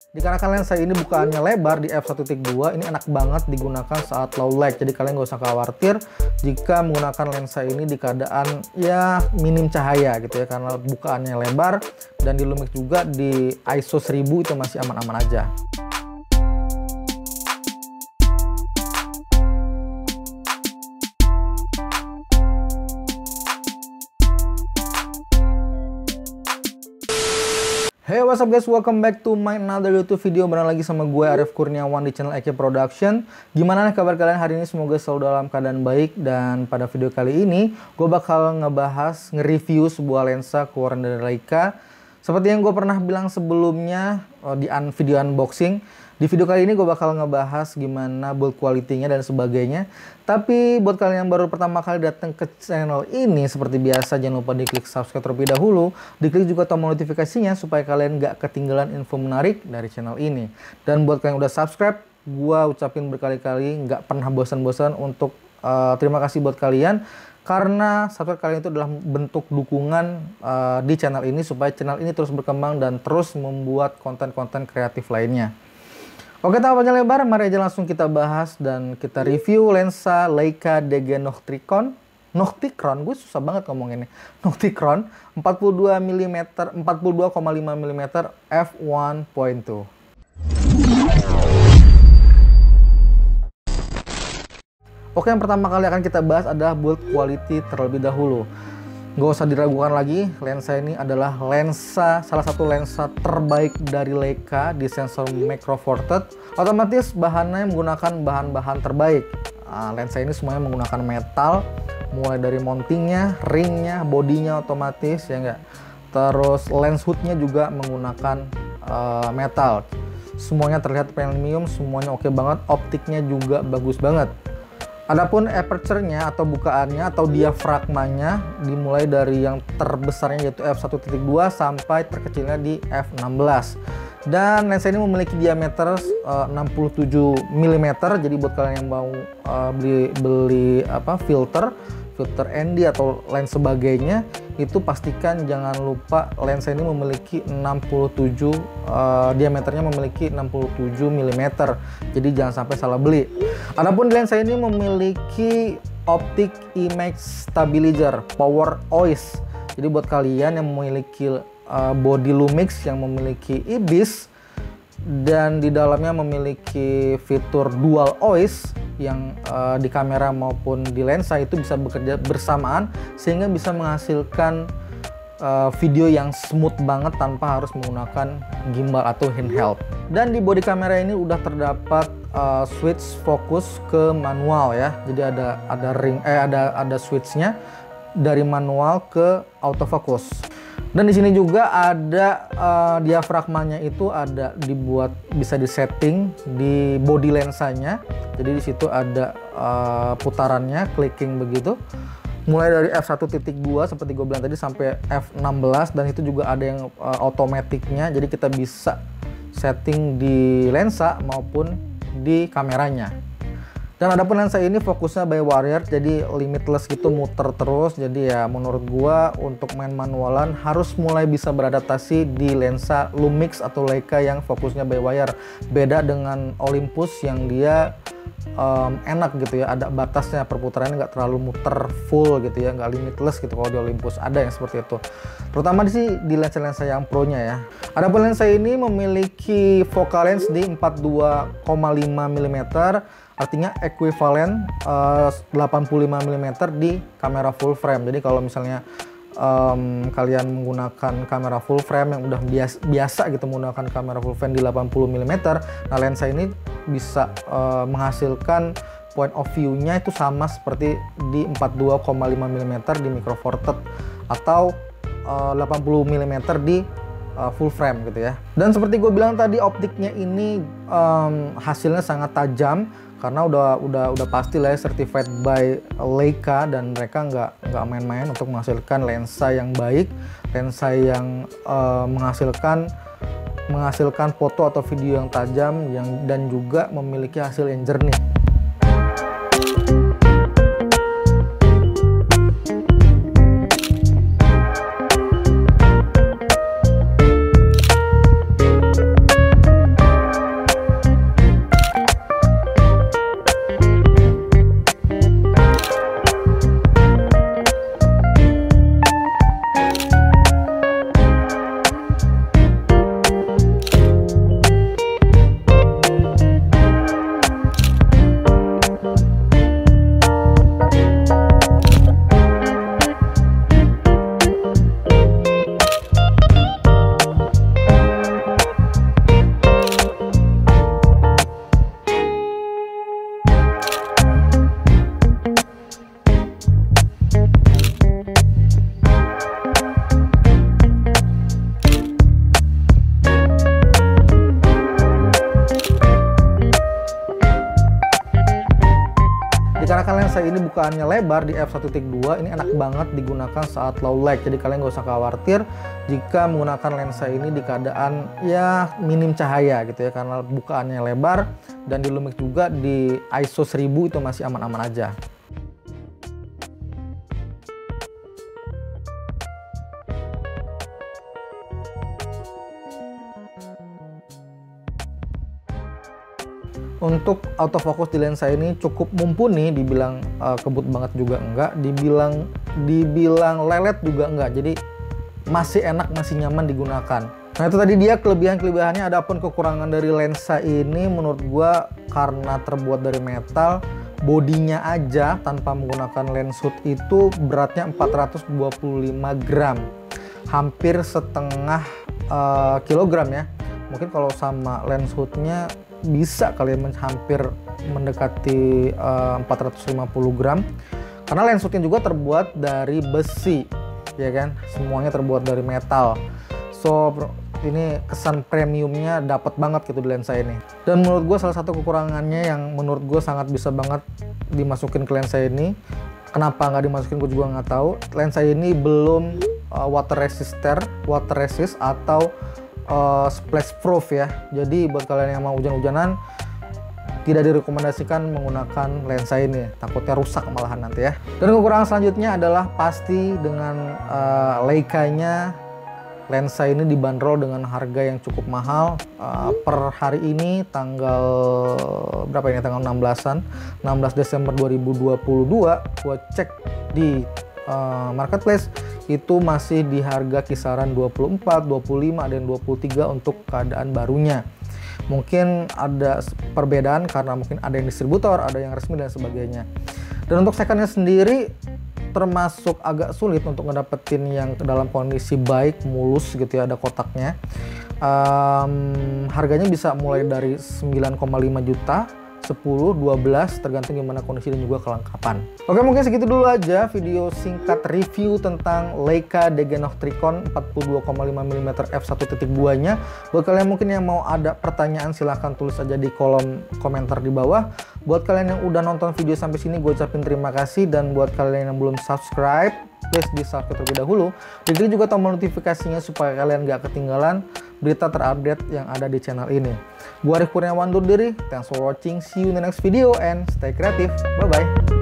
Dikarenakan lensa ini bukaannya lebar di f1.2, ini enak banget digunakan saat low light. Jadi kalian nggak usah khawatir jika menggunakan lensa ini di keadaan ya minim cahaya gitu ya, karena bukaannya lebar dan di Lumix juga di ISO 1000 itu masih aman-aman aja. Hey, what's up guys, welcome back to my another YouTube video. Bareng lagi sama gue Arif Kurniawan di channel Eke Production. Gimana nih kabar kalian hari ini? Semoga selalu dalam keadaan baik. Dan pada video kali ini gue bakal nge-review sebuah lensa keluaran dari Leica. Seperti yang gue pernah bilang sebelumnya di video unboxing, di video kali ini gue bakal ngebahas gimana build quality-nya dan sebagainya. Tapi buat kalian yang baru pertama kali datang ke channel ini, seperti biasa jangan lupa diklik subscribe terlebih dahulu. Diklik juga tombol notifikasinya supaya kalian gak ketinggalan info menarik dari channel ini. Dan buat kalian yang udah subscribe, gue ucapin berkali-kali gak pernah bosan-bosan untuk terima kasih buat kalian. Karena subscribe kalian itu adalah bentuk dukungan di channel ini supaya channel ini terus berkembang dan terus membuat konten-konten kreatif lainnya. Oke, tanpa panjang lebar, mari aja langsung kita bahas dan kita review lensa Leica DG Nocticron. Nocticron, gue susah banget ngomonginnya. Nocticron 42 mm, 42,5 mm f1.2. Oke, yang pertama kali akan kita bahas adalah build quality terlebih dahulu. Gak usah diragukan lagi, lensa ini adalah salah satu lensa terbaik dari Leica di sensor Macro Four Thirds. Otomatis bahannya menggunakan bahan-bahan terbaik. Lensa ini semuanya menggunakan metal, mulai dari mountingnya, ringnya, bodinya otomatis ya enggak. Terus lens hoodnya juga menggunakan metal. Semuanya terlihat premium, semuanya oke banget, optiknya juga bagus banget. Adapun aperture-nya atau bukaannya atau diafragmanya dimulai dari yang terbesarnya yaitu f1.2 sampai terkecilnya di f16. Dan lensa ini memiliki diameter 67 mm. Jadi buat kalian yang mau beli filter ND atau lens sebagainya, itu pastikan jangan lupa lensa ini memiliki 67 diameternya memiliki 67 mm. Jadi jangan sampai salah beli. Adapun lensa ini memiliki optic image stabilizer power OIS. Jadi buat kalian yang memiliki body Lumix yang memiliki IBIS dan di dalamnya memiliki fitur dual OIS yang di kamera maupun di lensa itu bisa bekerja bersamaan sehingga bisa menghasilkan video yang smooth banget tanpa harus menggunakan gimbal atau handheld. Dan di bodi kamera ini udah terdapat switch fokus ke manual ya. Jadi ada switchnya dari manual ke autofocus. Dan di sini juga ada diafragmanya itu bisa disetting di body lensanya. Jadi di situ ada putarannya, clicking begitu. Mulai dari f1.2 seperti gue bilang tadi sampai f16, dan itu juga ada yang otomatiknya. Jadi kita bisa setting di lensa maupun di kameranya. Dan adapun lensa ini fokusnya by wire, jadi limitless gitu, muter terus. Jadi ya menurut gua untuk main manualan harus mulai bisa beradaptasi di lensa Lumix atau Leica yang fokusnya by wire. Beda dengan Olympus yang dia enak gitu ya, ada batasnya, perputarannya nggak terlalu muter full gitu ya, nggak limitless gitu. Kalau di Olympus ada yang seperti itu, terutama di lensa-lensa yang pro-nya ya. Adapun lensa ini memiliki focal length di 42,5 mm, artinya ekuivalen 85 mm di kamera full frame. Jadi kalau misalnya kalian menggunakan kamera full frame yang udah biasa gitu menggunakan kamera full frame di 80 mm, nah lensa ini bisa menghasilkan point of view-nya itu sama seperti di 42,5 mm di Micro Four Thirds atau 80 mm di full frame gitu ya. Dan seperti gue bilang tadi, optiknya ini hasilnya sangat tajam karena udah pasti lah ya, certified by Leica, dan mereka nggak main-main untuk menghasilkan lensa yang baik, lensa yang menghasilkan foto atau video yang tajam dan juga memiliki hasil yang jernih. lensa ini bukaannya lebar di f1.2, ini enak banget digunakan saat low light. Jadi kalian nggak usah khawatir jika menggunakan lensa ini di keadaan ya minim cahaya gitu ya, karena bukaannya lebar dan di Lumix juga di ISO 1000 itu masih aman-aman aja. Untuk autofocus di lensa ini cukup mumpuni, dibilang kebut banget juga enggak, dibilang lelet juga enggak. Jadi masih enak, masih nyaman digunakan. Nah itu tadi dia kelebihan-kelebihannya. Adapun kekurangan dari lensa ini menurut gua karena terbuat dari metal, bodinya aja tanpa menggunakan lens hood itu beratnya 425 gram, hampir setengah kilogram ya. Mungkin kalau sama lens hoodnya bisa kalian hampir mendekati 450 gram, karena lens hoodnya juga terbuat dari besi ya kan, semuanya terbuat dari metal. So ini kesan premiumnya dapat banget gitu di lensa ini. Dan menurut gue salah satu kekurangannya yang menurut gue sangat bisa banget dimasukin ke lensa ini, kenapa nggak dimasukin gue juga nggak tahu. Lensa ini belum water resist atau splash proof ya. Jadi buat kalian yang mau hujan-hujanan tidak direkomendasikan menggunakan lensa ini, takutnya rusak malahan nanti ya. Dan kekurangan selanjutnya adalah pasti dengan Leica-nya, lensa ini dibanderol dengan harga yang cukup mahal. Per hari ini tanggal berapa ini, tanggal 16 Desember 2022 gua cek di marketplace itu masih di harga kisaran 24, 25 dan 23 untuk keadaan barunya. Mungkin ada perbedaan karena mungkin ada yang distributor, ada yang resmi dan sebagainya. Dan untuk secondnya sendiri termasuk agak sulit untuk ngedapetin yang dalam kondisi baik, mulus gitu ya, ada kotaknya. Harganya bisa mulai dari 9,5 juta, 10, 12 tergantung gimana kondisi dan juga kelengkapan. Oke, mungkin segitu dulu aja video singkat review tentang Leica Degenoctricon 42,5 mm f1.2 nya. Buat kalian mungkin yang mau ada pertanyaan silahkan tulis aja di kolom komentar di bawah. Buat kalian yang udah nonton video sampai sini gue ucapin terima kasih, dan buat kalian yang belum subscribe please di subscribe terlebih dahulu. Diklik juga tombol notifikasinya supaya kalian gak ketinggalan berita terupdate yang ada di channel ini. Gua Arif Kurniawan undur diri. Thanks for watching. See you in the next video and stay creative. Bye bye.